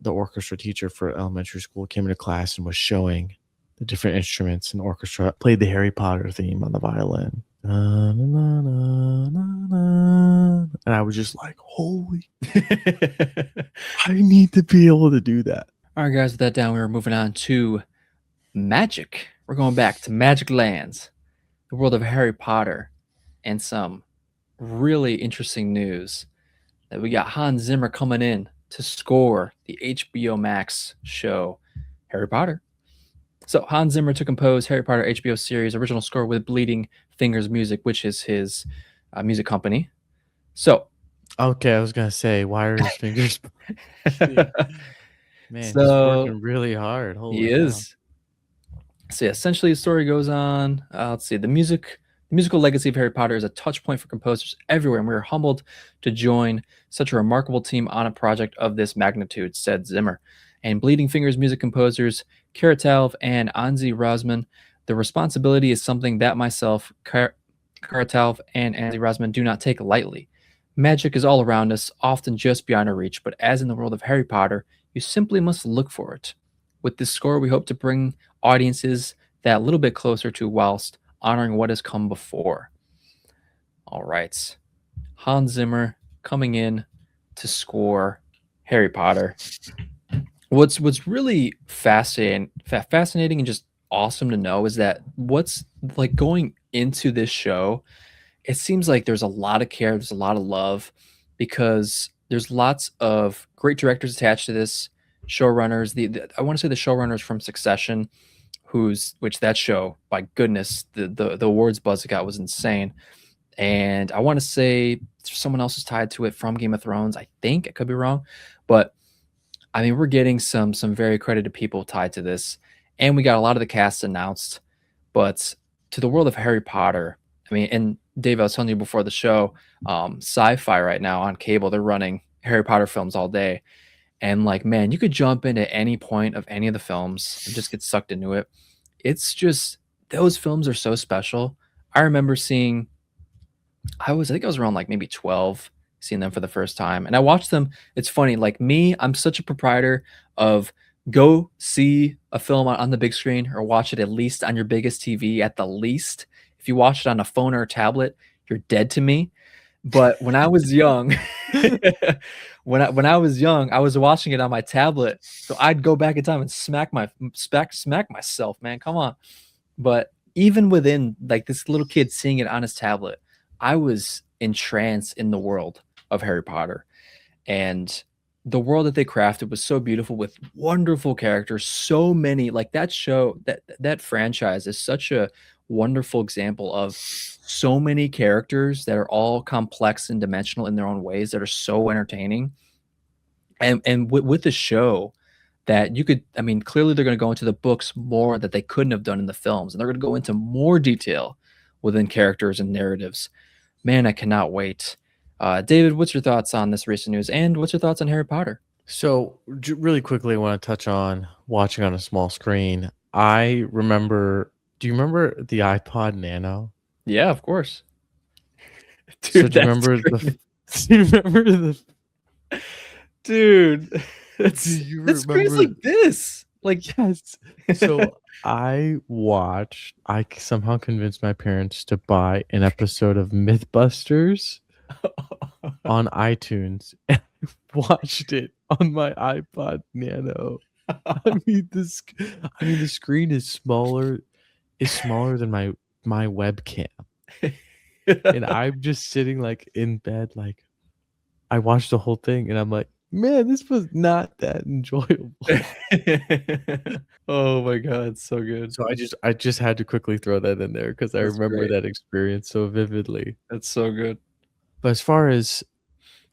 the orchestra teacher for elementary school came into class and was showing the different instruments and orchestra, played the Harry Potter theme on the violin. Na, na, na, na, na. And I was just like, holy, I need to be able to do that. All right, guys, with that down, we were moving on to magic. We're going back to Magic Lands, the world of Harry Potter, and some really interesting news that we got Hans Zimmer coming in to score the HBO Max show Harry Potter. So Hans Zimmer to compose Harry Potter HBO series original score with Bleeding Fingers Music, which is his music company. So, okay, I was gonna say, why are his fingers? Man, he's so working really hard. he Holy cow! is. So yeah, essentially, the story goes on. Let's see. The musical legacy of Harry Potter is a touch point for composers everywhere, and we are humbled to join such a remarkable team on a project of this magnitude," said Zimmer. And Bleeding Fingers music composers Karatalv and Anzi Rosman, the responsibility is something that myself, Karatalv, and Anzi Rosman do not take lightly. Magic is all around us, often just beyond our reach, but as in the world of Harry Potter, you simply must look for it. With this score, we hope to bring audiences that little bit closer to whilst honoring what has come before. All right. Hans Zimmer coming in to score Harry Potter. What's really fascinating and just awesome to know is that what's like going into this show, it seems like there's a lot of care, there's a lot of love, because there's lots of great directors attached to this, showrunners. I want to say the showrunners from Succession, which that show, by goodness, the awards buzz it got was insane. And I want to say someone else is tied to it from Game of Thrones. I think I could be wrong, but I mean, we're getting some very credited people tied to this, and we got a lot of the cast announced. But to the world of Harry Potter, I mean, and Dave, I was telling you before the show, Sci-Fi right now on cable, they're running Harry Potter films all day, and like, man, you could jump in at any point of any of the films and just get sucked into it. It's just those films are so special. I remember seeing, I think I was around like maybe 12, seeing them for the first time. And I watched them. It's funny, like me, I'm such a proprietor of go see a film on the big screen or watch it at least on your biggest TV at the least. If you watch it on a phone or a tablet, you're dead to me. But when I was young, when I was young, I was watching it on my tablet. So I'd go back in time and smack myself, man. Come on. But even within like this little kid seeing it on his tablet, I was entranced in the world of Harry Potter. And the world that they crafted was so beautiful with wonderful characters. So many, like that show, that franchise is such a wonderful example of so many characters that are all complex and dimensional in their own ways that are so entertaining. And with the show, that you could, I mean, clearly they're going to go into the books more that they couldn't have done in the films, and they're going to go into more detail within characters and narratives. Man, I cannot wait. David, what's your thoughts on this recent news, and what's your thoughts on Harry Potter? So, really quickly, I want to touch on watching on a small screen. I remember. Do you remember the iPod Nano? Yeah, of course. Dude, so do you remember the? Do you remember the? Dude, that screen is like this. Like, yes. So I somehow convinced my parents to buy an episode of Mythbusters on iTunes, and I watched it on my iPod Nano. I mean, the screen is smaller than my webcam. And I'm just sitting like in bed, like I watched the whole thing, and I'm like, man, this was not that enjoyable. Oh my god, it's so good. So I just had to quickly throw that in there because I remember that experience so vividly. That's so good. But as far as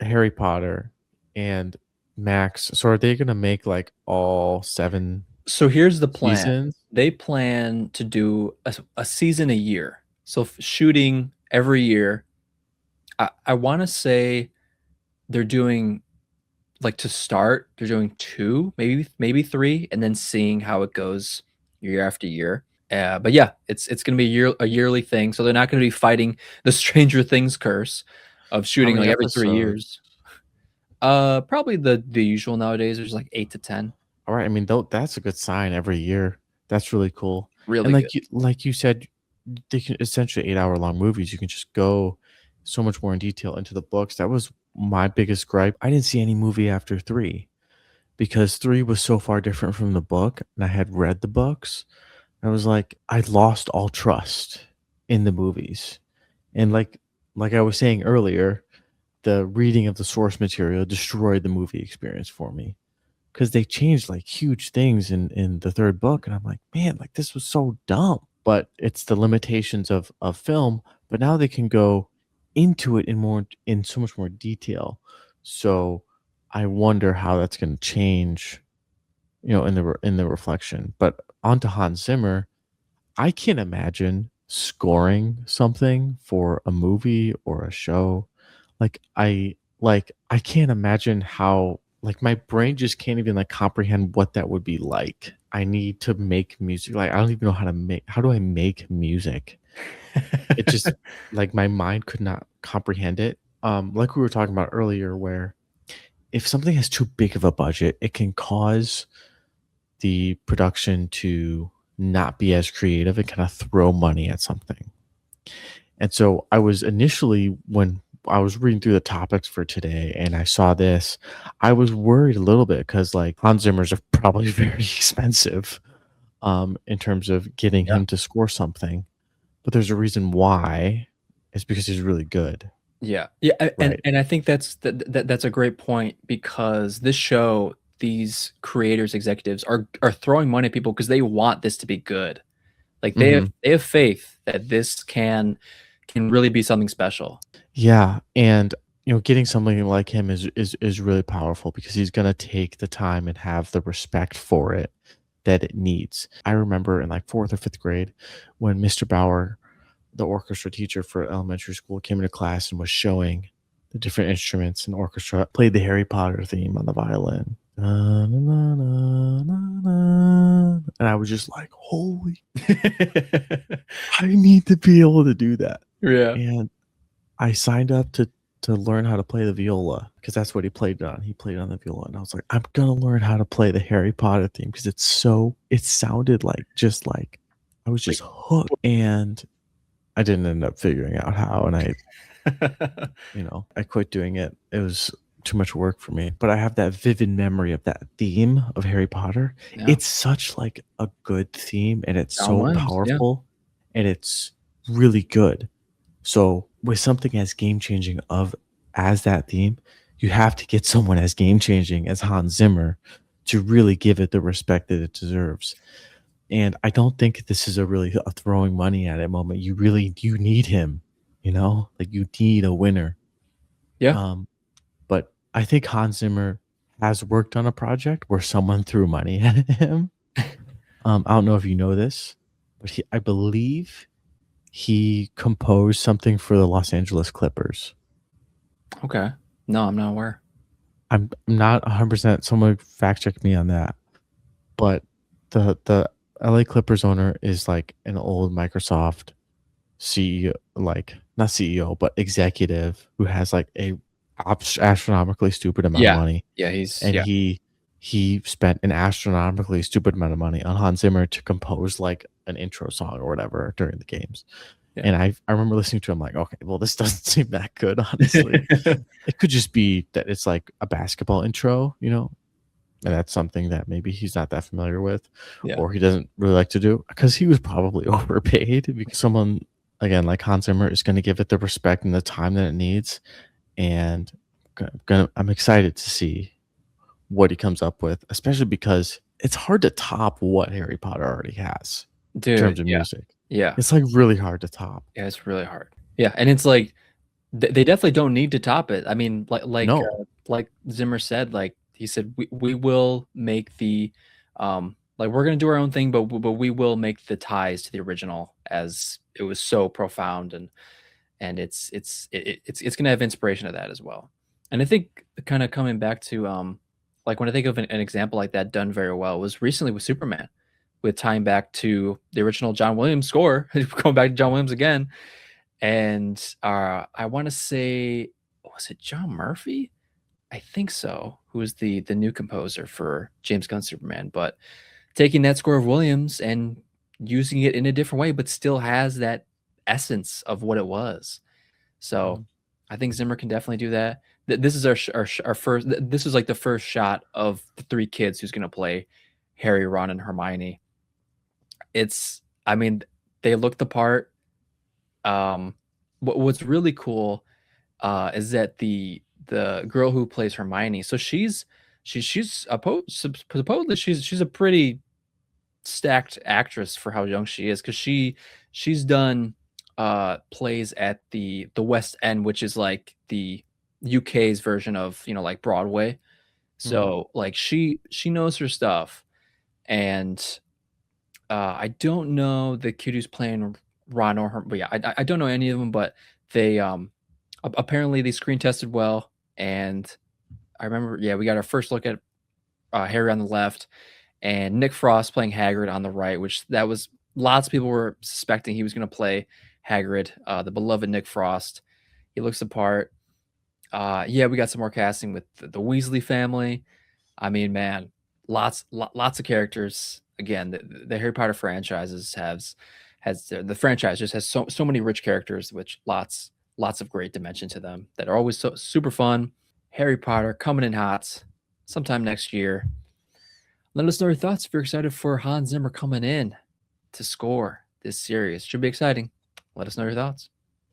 Harry Potter and Max, so are they gonna make like all 7? So here's the plan. Seasons? They plan to do a season a year. So shooting every year. I want to say they're doing, like, to start, they're doing 2, maybe 3, and then seeing how it goes year after year. But yeah, it's going to be a yearly thing. So they're not going to be fighting the Stranger Things curse of shooting like every 3 years. Probably the usual nowadays. There's like 8 to 10. All right, I mean, though, that's a good sign every year. That's really cool. And Really good. like you said, they can essentially 8-hour long movies. You can just go so much more in detail into the books. That was my biggest gripe. I didn't see any movie after 3 because 3 was so far different from the book, and I had read the books. I was like, I lost all trust in the movies. And like I was saying earlier, the reading of the source material destroyed the movie experience for me because they changed like huge things in the third book, and I'm like, man, like this was so dumb. But it's the limitations of film. But now they can go into it in so much more detail. So I wonder how that's going to change, in the reflection. But on to Hans Zimmer, I can't imagine scoring something for a movie or a show. I can't imagine how, like, my brain just can't even like comprehend what that would be like. I need to make music. Like I don't even know how do I make music? It just like my mind could not comprehend it. Like we were talking about earlier, where if something has too big of a budget, it can cause the production to not be as creative and kind of throw money at something. And so I was initially, when I was reading through the topics for today and I saw this, I was worried a little bit because like Hans Zimmer's are probably very expensive in terms of getting Yeah. him to score something. But there's a reason why. It's because he's really good, Yeah. Yeah, right? and I think that's a great point because this show, these creators, executives are throwing money at people because they want this to be good. Like Hmm. they have faith that this can really be something special. Yeah, and getting somebody like him is really powerful because he's gonna take the time and have the respect for it that it needs. I remember in like fourth or fifth grade when Mr. Bauer, the orchestra teacher for elementary school, came into class and was showing the different instruments and orchestra, played the Harry Potter theme on the violin. Na, na, na, na, na, na. And I was just like, holy, I need to be able to do that. Yeah. And I signed up to learn how to play the viola because that's what he played on. He played on the viola, and I was like, I'm gonna learn how to play the Harry Potter theme because it sounded like just like I was Like just hooked, and I didn't end up figuring out how, and I quit doing it. It was too much work for me, but I have that vivid memory of that theme of Harry Potter. Yeah. It's such like a good theme, and it's John so Williams, yeah. powerful, and it's really good. So with something as game changing of as that theme, you have to get someone as game changing as Hans Zimmer to really give it the respect that it deserves. And I don't think this is a throwing money at it moment. You need him, like you need a winner. Yeah. Um, but I think Hans Zimmer has worked on a project where someone threw money at him. I don't know if you know this, but I believe he composed something for the Los Angeles Clippers. Okay. No, I'm not aware. I'm not 100%. Someone fact check me on that. But the LA Clippers owner is like an old Microsoft CEO, like not CEO, but executive who has like a astronomically stupid amount of Yeah. money, Yeah, he's and yeah. he spent an astronomically stupid amount of money on Hans Zimmer to compose like an intro song or whatever during the games. Yeah. And I remember listening to him like, okay, well, this doesn't seem that good, honestly. It could just be that it's like a basketball intro, and that's something that maybe he's not that familiar with, Yeah. or he doesn't really like to do because he was probably overpaid because someone, again, like Hans Zimmer is going to give it the respect and the time that it needs. And I'm excited to see what he comes up with, especially because it's hard to top what Harry Potter already has in Dude, terms of yeah. music. Yeah. It's like really hard to top. Yeah, it's really hard. Yeah, and it's like they definitely don't need to top it. I mean, No. like Zimmer said, like he said, we will make the like we're gonna do our own thing, but we will make the ties to the original as it was so profound and it's gonna have inspiration of that as well. And I think kind of coming back to like when I think of an example like that done very well was recently with Superman, with tying back to the original John Williams score, going back to John Williams again and I want to say, was it John Murphy? I think so, who is the new composer for James Gunn's Superman, but taking that score of Williams and using it in a different way, but still has that essence of what it was. So Mhm. I think Zimmer can definitely do that. This is our first. This is like the first shot of the three kids who's going to play Harry, Ron, and Hermione. I mean, they look the part. Um, what's really cool is that the girl who plays Hermione, so supposedly she's a pretty stacked actress for how young she is because she's done plays at the West End, which is like the UK's version of like Broadway. Mhm. So like she knows her stuff, and I don't know the kid who's playing Ron or her, but yeah, I don't know any of them, but they apparently they screen tested well, and I remember yeah we got our first look at Harry on the left and Nick Frost playing Hagrid on the right, which that was lots of people were suspecting he was going to play Hagrid, the beloved Nick Frost. He looks the part. Yeah, we got some more casting with the Weasley family. I mean, man, lots of characters. Again, the Harry Potter franchises has the franchise just has so many rich characters, which lots of great dimension to them that are always so super fun. Harry Potter coming in hot sometime next year. Let us know your thoughts if you're excited for Hans Zimmer coming in to score this series. Should be exciting. Let us know your thoughts.